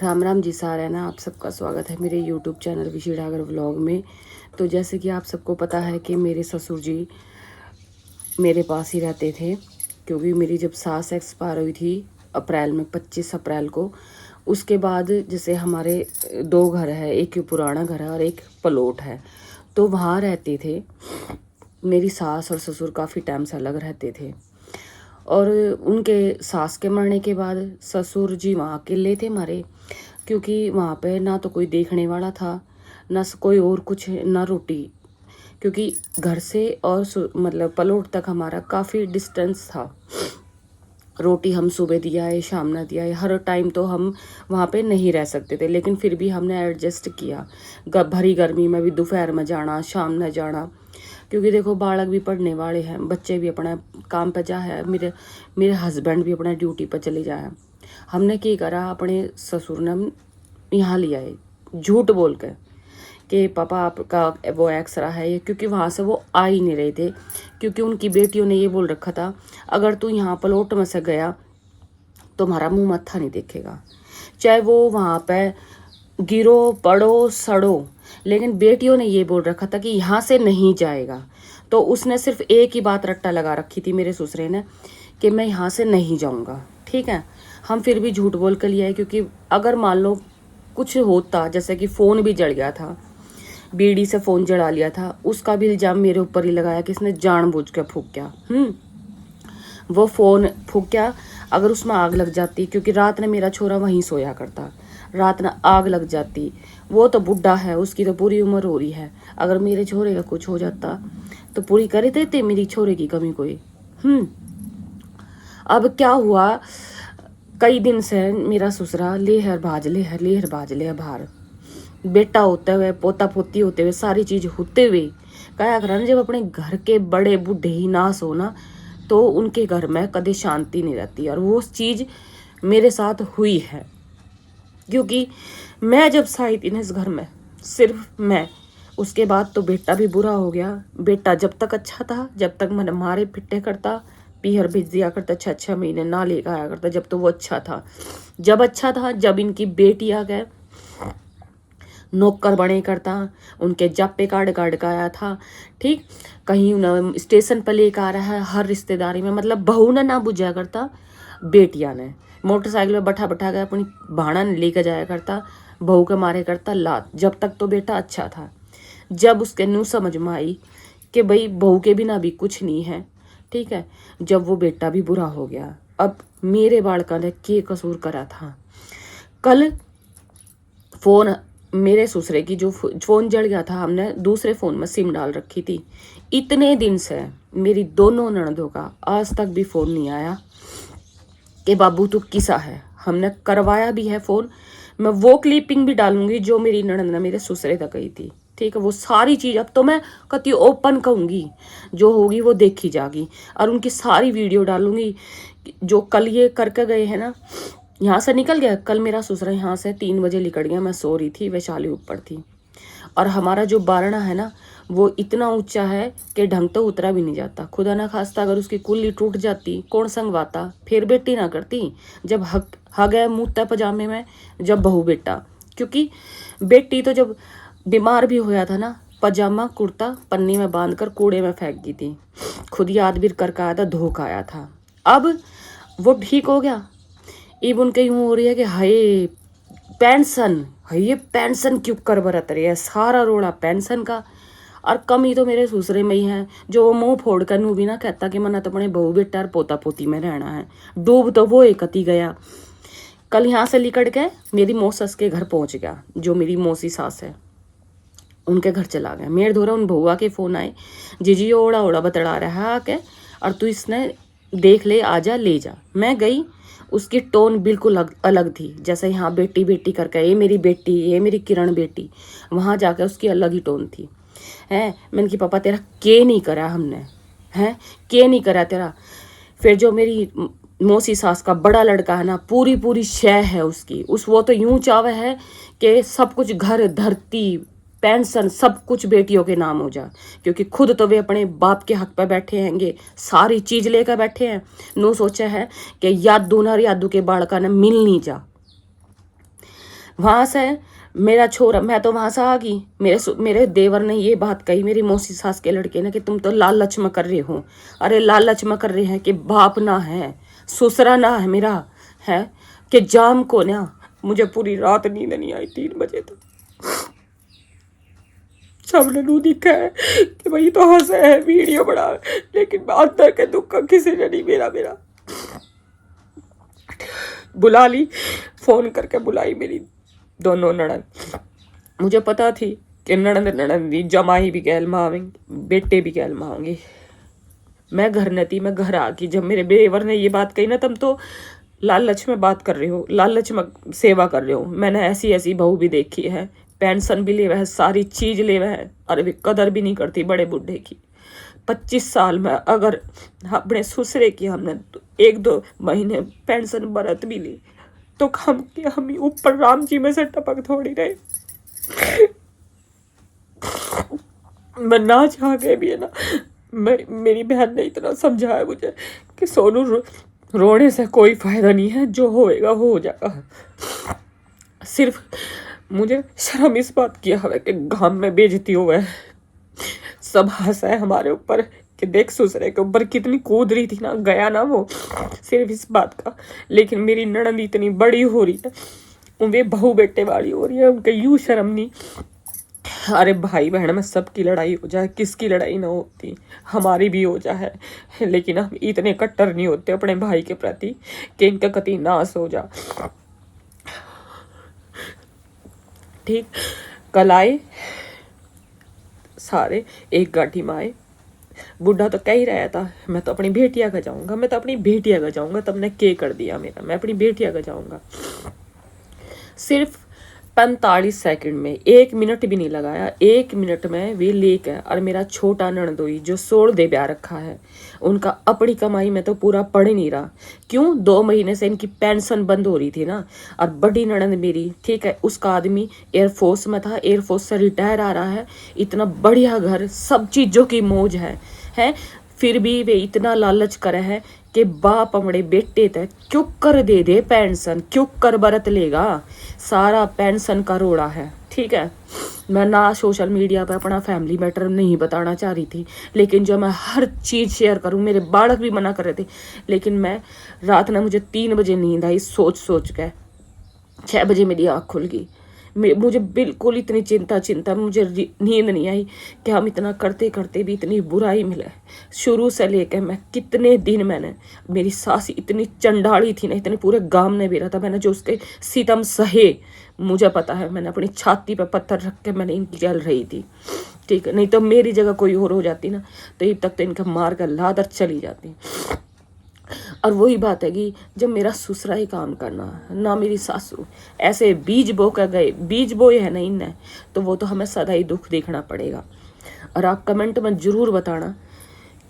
राम राम जी सारे ना, आप सबका स्वागत है मेरे यूट्यूब चैनल विशी डागर व्लॉग में। तो जैसे कि आप सबको पता है कि मेरे ससुर जी मेरे पास ही रहते थे, क्योंकि मेरी जब सास एक्सपायर हुई थी अप्रैल में 25 अप्रैल को, उसके बाद जैसे हमारे दो घर है, एक पुराना घर है और एक प्लॉट है, तो वहाँ रहते थे। मेरी सास और ससुर काफ़ी टाइम से अलग रहते थे और उनके सास के मरने के बाद ससुर जी वहाँ अकेले थे हमारे, क्योंकि वहाँ पे ना तो कोई देखने वाला था, ना कोई और कुछ, ना रोटी, क्योंकि घर से और मतलब पलोट तक हमारा काफ़ी डिस्टेंस था। रोटी हम सुबह दिया है, शाम ना दिया है, हर टाइम तो हम वहाँ पे नहीं रह सकते थे, लेकिन फिर भी हमने एडजस्ट किया। भरी गर्मी में भी दोपहर में जाना, शाम में जाना, क्योंकि देखो बालक भी पढ़ने वाले हैं, बच्चे भी अपना काम पे जा है, मेरे हस्बैंड भी अपना ड्यूटी पर चले जाए। हमने क्या करा, अपने ससुर ने यहाँ लिया है झूठ बोल कर कि पापा आपका वो एक्सरा है ये, क्योंकि वहाँ से वो आ ही नहीं रहे थे, क्योंकि उनकी बेटियों ने ये बोल रखा था अगर तू यहाँ प्लॉट में से गया तो हमारा मुँह मत्था नहीं देखेगा, चाहे वो वहाँ पे गिरो पड़ो सड़ो, लेकिन बेटियों ने ये बोल रखा था कि यहाँ से नहीं जाएगा। तो उसने सिर्फ एक ही बात रट्टा लगा रखी थी मेरे ससुरे ने कि मैं यहाँ से नहीं जाऊँगा। ठीक है, हम फिर भी झूठ बोल कर लिया है, क्योंकि अगर मान लो कुछ होता, जैसे कि फ़ोन भी जल गया था, बीड़ी से फ़ोन जला लिया था, उसका भी इल्ज़ाम मेरे ऊपर ही लगाया कि इसने जानबूझ के फूंक क्या। वो फ़ोन फूंक क्या, अगर उसमें आग लग जाती, क्योंकि रात ने मेरा छोरा वहीं सोया करता, रात ना आग लग जाती, वो तो बुढ़ा है, उसकी तो पूरी उम्र हो रही है, अगर मेरे छोरे का कुछ हो जाता तो पूरी कर देते मेरी छोरे की कमी कोई। अब क्या हुआ, कई दिन से मेरा ससुरा लेहर भाज बाहर, बेटा होते हुए, पोता पोती होते हुए, सारी चीज होते हुए कहा करा, जब अपने घर के बड़े बूढ़े ही नाश हो ना, तो उनके घर में कभी शांति नहीं रहती, और वो चीज मेरे साथ हुई है। क्योंकि मैं जब साई थी ना इस घर में, सिर्फ मैं, उसके बाद तो बेटा भी बुरा हो गया। बेटा जब तक अच्छा था, जब तक मैंने मारे पिट्टे करता, पीहर भेज दिया करता, 6-6 महीने ना लेकर आया करता, जब तो वो अच्छा था। जब अच्छा था, जब इनकी बेटी आ गए, नौकर बने करता, उनके जापे काट काट का आया था। ठीक, कहीं स्टेशन पर लेकर आ रहा है, हर रिश्तेदारी में, मतलब बहू ने ना बुझाया करता, बेटिया ने मोटरसाइकिल में बैठा बैठा के अपनी भाड़ा लेकर जाया करता, बहू के मारे करता लात। जब तक तो बेटा अच्छा था, जब उसके नू समझ में आई कि भाई बहू के बिना भी कुछ नहीं है, ठीक है, जब वो बेटा भी बुरा हो गया। अब मेरे बालका ने के कसूर करा था। कल फोन मेरे ससुरे की जो फोन जल गया था, हमने दूसरे फोन में सिम डाल रखी थी। इतने दिन से मेरी दोनों ननदों का आज तक भी फोन नहीं आया कि बाबू तू किसा है। हमने करवाया भी है फोन, मैं वो क्लिपिंग भी डालूंगी जो मेरी ननद ने मेरे ससुरे तक गई थी। ठीक है, वो सारी चीज अब तो मैं कति ओपन कहूंगी, जो होगी वो देखी जाएगी, और उनकी सारी वीडियो डालूंगी। जो कल ये करके गए हैं ना, यहाँ से निकल गया, कल मेरा ससुरा यहाँ से 3 बजे निकल गया, मैं सो रही थी, वैशाली ऊपर थी, और हमारा जो बारना है ना, वो इतना ऊंचा है कि ढंग तो उतरा भी नहीं जाता। खुदा ना खास्ता अगर उसकी कुल्ली टूट जाती, कौन संगवाता, फिर बेटी ना करती, जब हग है मुँह पजामे में, जब बहू बेटा। क्योंकि बेटी तो जब बीमार भी होया था ना, पजामा कुर्ता पन्नी में बांध कर कूड़े में फेंक दी थी, खुद याद भी करके आया था, धोखा आया था। अब वो ठीक हो गया, इब उनके यूं हो रही है कि हाय पेंशन, ये पेंशन क्यों कर बरत रही है, सारा रोड़ा पेंशन का। और कमी तो मेरे ससुरे में ही है, जो वो मुंह फोड़ कर नू भी ना कहता कि मना तो अपने बहू बेटा और पोता पोती में रहना है। डूब तो वो एक कती गया। कल यहाँ से निकट के मेरी मौसस के घर पहुंच गया, जो मेरी मौसी सास है, उनके घर चला गया। मेरे धोरा उन बउआ के फोन आए, जीजी ओड़ा ओड़ा बतड़ा रहा है आके, और तू इसने देख ले, आजा ले जा। मैं गई, उसकी टोन बिल्कुल अलग थी, जैसे यहाँ बेटी बेटी करके, ये मेरी बेटी, ये मेरी किरण बेटी, वहाँ जाकर उसकी अलग ही टोन थी। है, मैंने कि पापा तेरा के नहीं करा हमने, है के नहीं करा तेरा। फिर जो मेरी मौसी सास का बड़ा लड़का है ना, पूरी पूरी शय है उसकी, वो तो यूं चावे है कि सब कुछ, घर धरती पेंशन सब कुछ बेटियों के नाम हो जा, क्योंकि खुद तो वे अपने बाप के हक पर बैठे हैंगे, सारी चीज लेकर बैठे हैं। नो सोचा है कि यादू ना यादू के बालका ने मिल नहीं जा। वहाँ से मेरा छोरा, मैं तो वहाँ से आ गई, मेरे देवर ने ये बात कही मेरी मौसी सास के लड़के ने कि तुम तो लालच में कर रहे हो। अरे लालच में कर रहे हैं कि बाप ना है, ससुरा ना है मेरा, है कि जाम को ना। मुझे पूरी रात नींद नहीं आई 3 बजे तक। सबने नू दिखा है कि भाई तो हंसा है, वीडियो बना, लेकिन अंदर के दुख किसी ने नहीं मेरा बुला ली, फोन करके बुलाई मेरी दोनों ननद। मुझे पता थी कि ननद जमाई भी गैल में आवेंगे, बेटे भी गैल में आएंगे। मैं घर न थी, मैं घर आ गई। जब मेरे देवर ने ये बात कही ना, तुम तो लालच में बात कर रहे हो, लालच में सेवा कर रहे हो। मैंने ऐसी ऐसी बहू भी देखी है, पेंशन भी ले वह है, सारी चीज ले वह है, और भी कदर भी नहीं करती बड़े बुढ़े की। 25 साल में अगर अपने ससुरे की हमने 1-2 महीने पेंशन बरत भी ली तो हम ऊपर राम जी में से टपक थोड़ी रहे। मैं ना चाह के भी है ना, मेरी बहन ने इतना समझाया मुझे कि सोनू रोने से कोई फायदा नहीं है, जो होएगा हो जाएगा। सिर्फ मुझे शर्म इस बात की है कि गांव में बेइज्जती हुआ है, सब हंसा है हमारे ऊपर कि देख ससुरे के ऊपर कितनी कूद रही थी ना, गया ना वो, सिर्फ इस बात का। लेकिन मेरी ननद इतनी बड़ी हो रही है, वे बहू बेटे वाली हो रही है, उनके यूं शर्म नहीं। अरे भाई बहन में सबकी लड़ाई हो जाए, किसकी लड़ाई ना होती, हमारी भी हो जाए, लेकिन हम इतने कट्टर नहीं होते अपने भाई के प्रति कि इनका कति नाश हो जा। ठीक, कल आए सारे एक गाठी में आए। बुढ़ा तो कह ही रहा था मैं तो अपनी बेटिया का जाऊंगा, मैं तो अपनी बेटिया का जाऊंगा। तब ने के कर दिया मेरा, मैं अपनी बेटिया का जाऊंगा। सिर्फ 45 सेकंड में, 1 मिनट भी नहीं लगाया, 1 मिनट में वे लेकर, और मेरा छोटा ननदोई जो 16 दे ब्याह रखा है, उनका अपनी कमाई में तो पूरा पड़ नहीं रहा। क्यों? 2 महीने से इनकी पेंशन बंद हो रही थी ना। और बड़ी ननद मेरी, ठीक है, उसका आदमी एयरफोर्स में था, एयरफोर्स से रिटायर आ रहा है, इतना बढ़िया घर, सब चीजों की मौज है। फिर भी वे इतना लालच करे है कि बाप अपने बेटे तक क्यों कर दे पेंशन, क्यों कर बरत लेगा, सारा पेंशन का रोड़ा है। ठीक है, मैं ना सोशल मीडिया पर अपना फैमिली मैटर नहीं बताना चाह रही थी, लेकिन जो मैं हर चीज़ शेयर करूं, मेरे बालक भी मना कर रहे थे, लेकिन मैं रात में मुझे 3 बजे नींद आई, सोच के 6 बजे मेरी आँख खुल गई। मुझे बिल्कुल इतनी चिंता मुझे नींद नहीं आई कि हम इतना करते करते भी इतनी बुराई मिले। शुरू से लेकर मैं कितने दिन, मैंने, मेरी सास इतनी चंडाली थी ना, इतने पूरे गांव ने बेरा था, मैंने जो उसके सितम सहे, मुझे पता है, मैंने अपनी छाती पे पत्थर रख के मैंने इनकी जल रही थी। ठीक है, नहीं तो मेरी जगह कोई और हो जाती ना, तो अब तक तो इनका मार कर लादर चली जाती। और वही बात है कि जब मेरा ससुरा ही काम करना, ना मेरी सासू, ऐसे बीज बो कर गए, बीज बोए है ना इनने, तो वो तो हमें सदा ही दुख देखना पड़ेगा। और आप कमेंट में जरूर बताना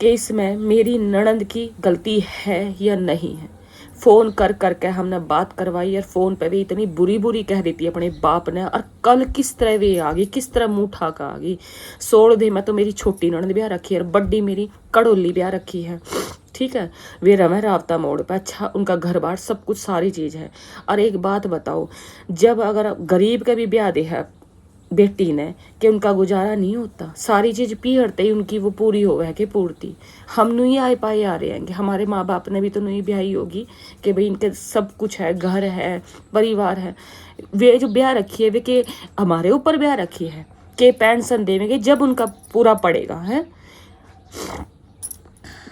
कि इसमें मेरी ननद की गलती है या नहीं है। फ़ोन कर करके हमने बात करवाई, और फ़ोन पे भी इतनी बुरी कह देती अपने बाप ने, और कल किस तरह वे आ गई, किस तरह मुँह उठा कर आ गई। 16 दिन में तो मेरी छोटी ननद ब्याह रखी है, और बड्डी मेरी कड़ोली ब्याह रखी है। ठीक है, वे रमे रावता मोड़ पे, अच्छा, उनका घर बार सब कुछ सारी चीज़ है। और एक बात बताओ, जब अगर गरीब का भी ब्याह दे है बेटी ने, कि उनका गुजारा नहीं होता, सारी चीज़ पी हटते ही उनकी वो पूरी हो है कि पूर्ति, हम नहीं आए पाए आ रहे हैं। हमारे माँ बाप ने भी तो नहीं ब्याही होगी कि भाई इनके सब कुछ है, घर है, परिवार है। वे जो ब्याह रखी है वे के हमारे ऊपर ब्याह रखी है कि पेंशन देंगे जब उनका पूरा पड़ेगा है।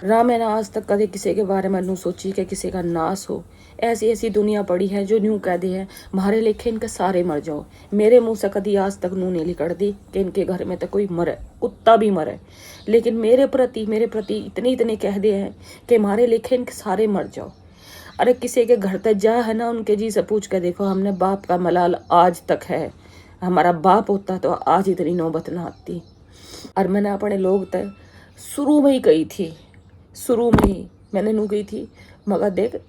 ना मैंने आज तक कभी किसी के बारे में नू सोची कि किसी का नाश हो। ऐसी ऐसी दुनिया पड़ी है जो न्यू कह दे है मारे लेखे इनके सारे मर जाओ। मेरे मुंह से कभी आज तक नू नहीं निकल दी कि इनके घर में तो कोई मरे, कुत्ता भी मरे, लेकिन मेरे प्रति इतने कह दे हैं कि मारे लेखे इनके सारे मर जाओ। अरे किसी के घर तक जा है ना, उनके जी से पूछ के देखो, हमने बाप का मलाल आज तक है। हमारा बाप होता तो आज इतनी नौबत ना आती। और मैंने अपने लोग तक शुरू में ही कही थी, शुरू में ही मैंने नू गई थी, मगर देख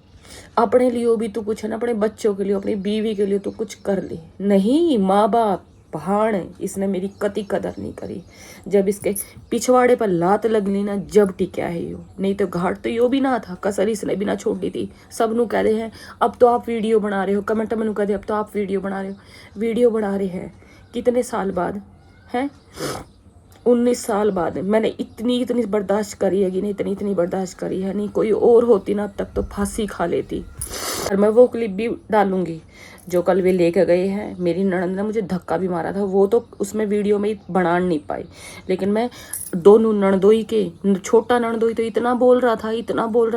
अपने लिए भी तो कुछ है ना, अपने बच्चों के लिए, अपनी बीवी के लिए तो कुछ कर ले। नहीं, माँ बाप भाण है, इसने मेरी कति कदर नहीं करी। जब इसके पिछवाड़े पर लात लगनी ना, जब टिका है यो, नहीं तो घाट तो यो भी ना था, कसर इसने भी ना छोड़ी थी। सब नु कह रहे हैं अब तो आप वीडियो बना रहे हो, कमेंट में नु कह दे अब तो आप वीडियो बना रहे हो। वीडियो बना रहे हैं कितने साल बाद हैं, 19 साल बाद। मैंने इतनी बर्दाश्त करी है कि नहीं, इतनी बर्दाश्त करी है। नहीं कोई और होती ना, अब तक तो फांसी खा लेती। और मैं वो क्लिप भी डालूंगी जो कल वे लेके गए हैं। मेरी ननद ने मुझे धक्का भी मारा था, वो तो उसमें वीडियो में बना नहीं पाई, लेकिन मैं दोनों ननदोई के, छोटा ननदोई तो इतना बोल रहा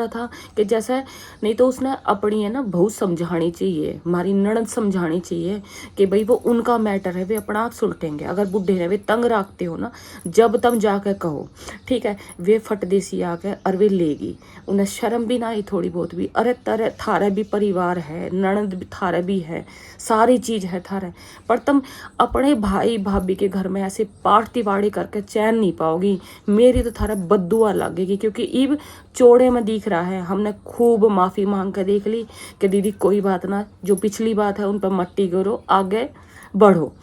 था कि जैसा, नहीं तो उसने अपनी है ना बहुत समझानी चाहिए, हमारी ननद समझानी चाहिए कि भाई वो उनका मैटर है, वे अपना आप सुलटेंगे। अगर बुढ़े ने वे तंग रखते हो ना, जब तम जाके कहो ठीक है, वे फट देसी आके और वे लेगी। उन्हें शर्म भी ना आई थोड़ी बहुत भी। अरे तारे थारे भी परिवार है, ननद भी थारे भी है, सारी चीज है थारे, पर तुम अपने भाई भाभी के घर में ऐसे पार्टी वाड़ी करके चैन नहीं पाओगी। मेरी तो थारा बद्दुआ लगेगी, क्योंकि इब चौड़े में दिख रहा है। हमने खूब माफी मांग कर देख ली कि दीदी कोई बात ना, जो पिछली बात है उन पर मट्टी करो, आगे बढ़ो।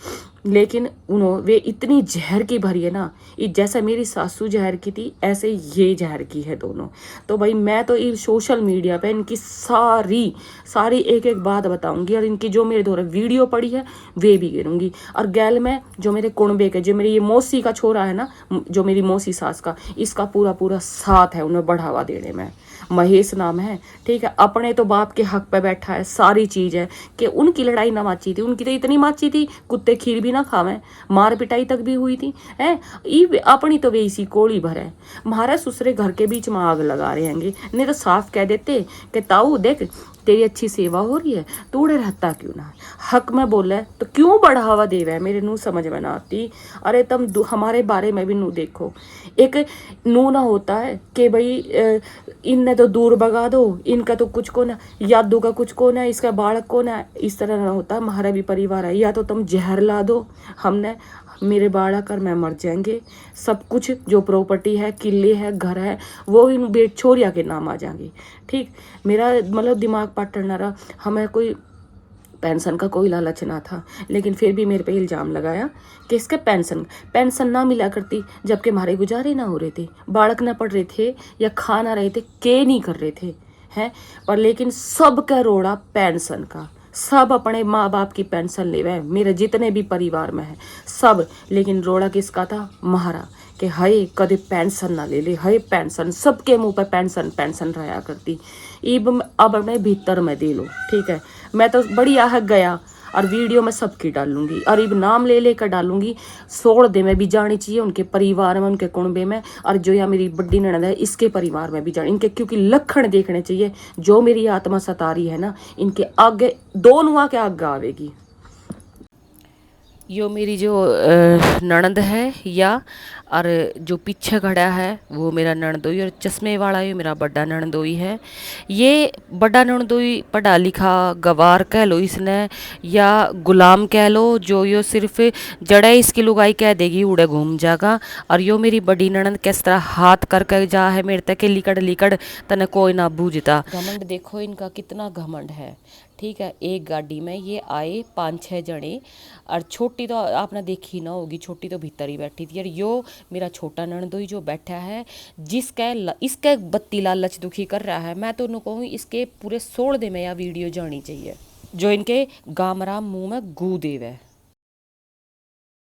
लेकिन वे इतनी जहर की भरी है ना, जैसा मेरी सासू जहर की थी ऐसे ये जहर की है दोनों। तो भाई मैं तो ये सोशल मीडिया पे इनकी सारी एक एक बात बताऊंगी, और इनकी जो मेरे द्वारा वीडियो पड़ी है वे भी गिरूंगी। और गैल में जो मेरे कुणबे के, जो मेरी ये मौसी का छोरा है ना, जो मेरी मौसी सास का, इसका पूरा साथ है उन्हें बढ़ावा देने में। महेश नाम है, ठीक है, अपने तो बाप के हक पे बैठा है, सारी चीज है कि उनकी लड़ाई ना माची थी, उनकी तो इतनी माची थी कुत्ते खीर भी ना खावे, मार पिटाई तक भी हुई थी है। अपनी तो वे इसी कोड़ी भर है, हमारे ससुरे घर के बीच में आग लगा रहे हैं। नहीं तो साफ कह देते कि ताऊ देख तेरी अच्छी सेवा हो रही है, तू उड़े रहता क्यों ना, हक में बोले तो क्यों बढ़ावा देवे, मेरे नू समझ में ना आती। अरे तुम हमारे बारे में भी नू देखो, एक नू ना होता है कि भाई इनने तो दूर भगा दो, इनका तो कुछ को ना, यादू का कुछ को ना, इसका बालक को ना, इस तरह ना होता। हमारा भी परिवार है, या तो तुम जहर ला दो हमने, मेरे बालक और मैं मर जाएंगे, सब कुछ जो प्रॉपर्टी है, किले है, घर है, वो इन बेट छोरिया के नाम आ जाएंगे। ठीक, मेरा मतलब दिमाग पाटन ना रहा। हमें कोई पेंशन का कोई लालच ना था, लेकिन फिर भी मेरे पे इल्ज़ाम लगाया कि इसके पेंशन ना मिला करती, जबकि हमारे गुजारे ना हो रहे थे, बालक ना पढ़ रहे थे या खा ना रहे थे, के नहीं कर रहे थे हैं। पर लेकिन सब का रोड़ा पेंशन का, सब अपने माँ बाप की पेंशन ले गए, मेरे जितने भी परिवार में है सब। लेकिन रोड़ा किसका था, महारा, कि हाय कदे पेंशन ना ले ले, हाय पेंशन, सबके मुंह पे पेंशन रहा करती। अब अपने भीतर में दे लो, ठीक है। मैं तो बड़ी आहक गया, और वीडियो में सबकी डालूंगी, और अब नाम ले लेकर डालूंगी। 16 दे में भी जानी चाहिए, उनके परिवार में, उनके कुणबे में, और जो या मेरी बड्डी ननद है इसके परिवार में भी जानी, इनके क्योंकि लक्षण देखने चाहिए। जो मेरी आत्मा सता रही है ना, इनके आगे दोनों के आगे आवेगी। यो मेरी जो ननद है, या और जो पीछे खड़ा है वो मेरा ननदोई, और चश्मे वाला ये मेरा बड़ा ननदोई है। ये बड़ा ननदोई पढ़ा लिखा गवार कह लो इसने, या गुलाम कह लो, जो यो सिर्फ जड़े इसकी लुगाई कह देगी उड़े घूम जाएगा। और यो मेरी बड़ी ननद किस तरह हाथ करके जा है मेरे तक, लिकड़ तने कोई ना बूझता। घमंड देखो इनका कितना घमंड है, ठीक है। एक गाड़ी में ये आए 5-6 जने, और छोटी तो आपने देखी ना होगी, छोटी तो भीतर ही बैठी थी। और यो मेरा छोटा ननदोई जो बैठा है, इसके बत्ती लालच दुखी कर रहा है। मैं तो उन्होंने कहूँ इसके पूरे 16 दे में यह वीडियो जानी चाहिए, जो इनके गामराम मुंह में गू देवे।